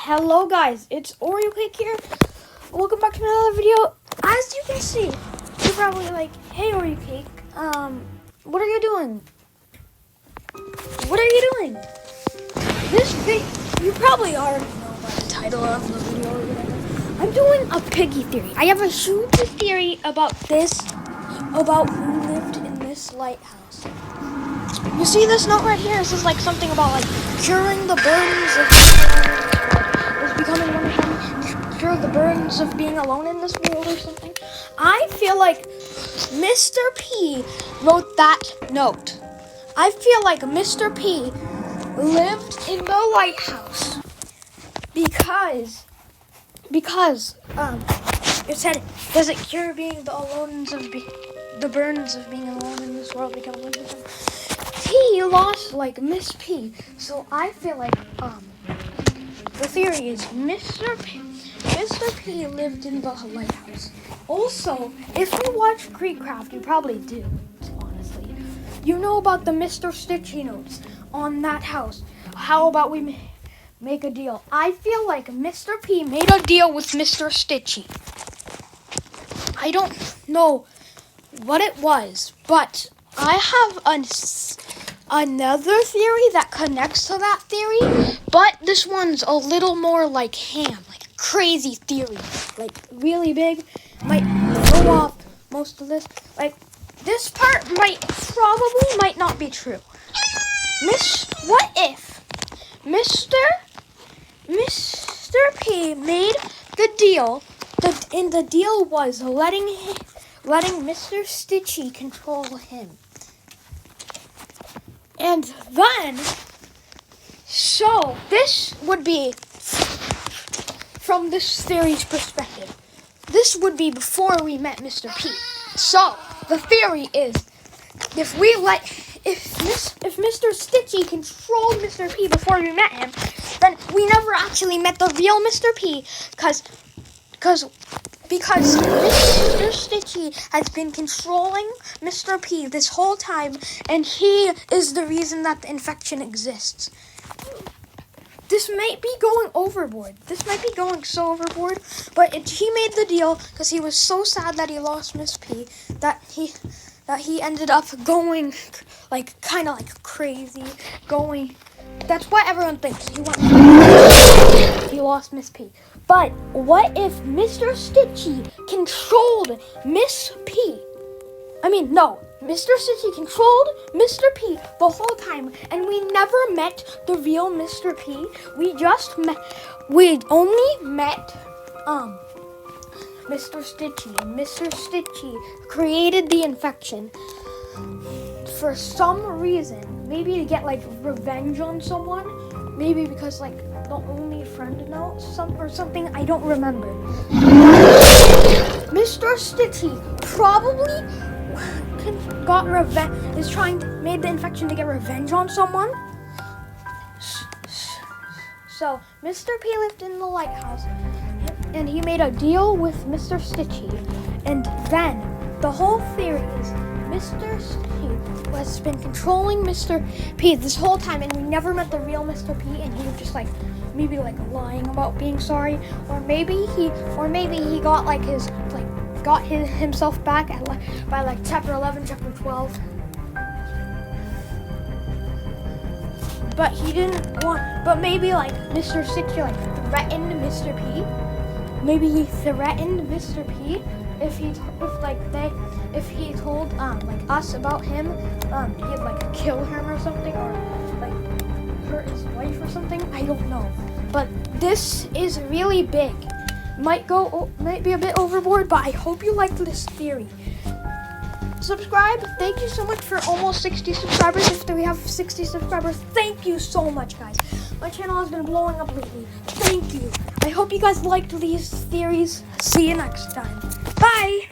Hello guys, it's Oreo Cake here. Welcome back to another video. As you can see, you're probably like, hey Oreo Cake, what are you doing? What are you doing? This video, you probably already know by the title of the video or whatever. I'm doing a piggy theory. I have a huge theory about who lived in this lighthouse. You see this note right here? This is like something about like curing the burdens of becoming one of them, cure the burdens of being alone in this world or something. I feel like Mr. P wrote that note. I feel like Mr. P lived in the lighthouse because it said, does it cure being the burdens of being alone in this world, become one of them? He lost like Miss P, so I feel like the theory is Mr. P lived in the lighthouse. Also, if you watch Creekcraft, you probably do, honestly. You know about the Mr. Stitchy notes on that house. How about we make a deal? I feel like Mr. P made a deal with Mr. Stitchy. I don't know what it was, but I have another theory that connects to that theory, but this one's a little more like ham, like crazy theory, like really big. Might go off most of this. Like this part might not be true. What if Mr. P made the deal? And the deal was letting Mr. Stitchy control him. And then, so this would be, from this theory's perspective, this would be before we met Mr. P. So the theory is, if Mr. Stitchy controlled Mr. P before we met him, then we never actually met the real Mr. P, because Mr. Stitchy has been controlling Mr. P this whole time, and he is the reason that the infection exists. This might be going overboard. This might be going so overboard, but he made the deal because he was so sad that he lost Miss P that he ended up going like kind of like crazy, going. That's what everyone thinks. He lost Miss P. But what if Mr. Stitchy controlled Miss P? Mr. Stitchy controlled Mr. P the whole time, and we never met the real Mr. P. We only met Mr. Stitchy, and Mr. Stitchy created the infection for some reason. Maybe to get like revenge on someone. Maybe because like the only friend note or something. I don't remember. Mr. Stitchy probably made the infection to get revenge on someone. So Mr. P lived in the lighthouse, and he made a deal with Mr. Stitchy, and then the whole theory is Mr. Stitchy has been controlling Mr. P this whole time, and we never met the real Mr. P, and he was just like maybe like lying about being sorry, or maybe he got himself back by like chapter 11, chapter 12. But he didn't want. But maybe like Mr. Stitchy like threatened Mr. P. Maybe he threatened Mr. P if he told like us about him, he'd like kill him or something, or like hurt his wife or something. I don't know. But this is really big. Might be a bit overboard, but I hope you liked this theory. Subscribe. Thank you so much for almost 60 subscribers. If we have 60 subscribers, thank you so much, guys. My channel has been blowing up lately. Thank you. I hope you guys liked these theories. See you next time. Bye.